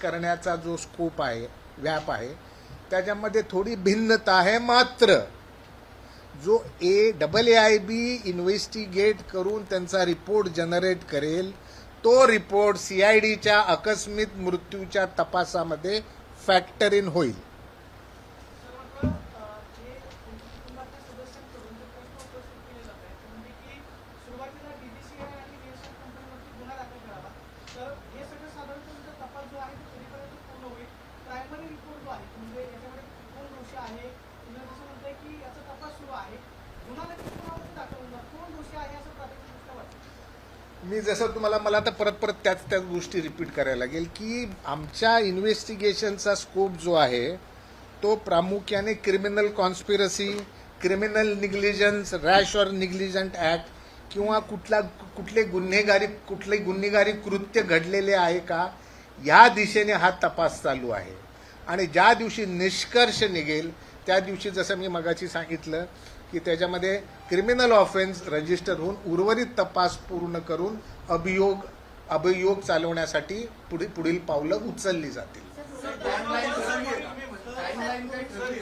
करण्याचा जो स्कोप आहे, व्याप आहे, त्याच्यामध्ये थोडी भिन्नता आहे. मात्र जो AAIB इन्व्हेस्टिगेट करून त्यांचा रिपोर्ट जनरेट करेल, तो रिपोर्ट CIDच्या आकस्मिक मृत्यूच्या तपासामध्ये फॅक्टर इन होईल. मी जसं तुम्हाला मला तर परत त्याच गोष्टी रिपीट करायला लागेल की आमच्या इन्व्हेस्टिगेशनचा स्कोप जो आहे तो प्रामुख्याने criminal conspiracy, criminal negligence, rash और निग्लिजंट ॲक्ट किंवा कुठले गुन्हेगारी कृत्य घडलेले आहे का, या दिशेने हा तपास चालू आहे. आणि ज्या दिवशी निष्कर्ष निघेल त्या दिवशी जसं मी मगाशी सांगितलं की त्याच्यामध्ये क्रिमिनल ऑफेन्स रजिस्टर होऊन उर्वरित तपास पूर्ण करून अभियोग चालवण्यासाठी पुढील पावलं उचलली जातील.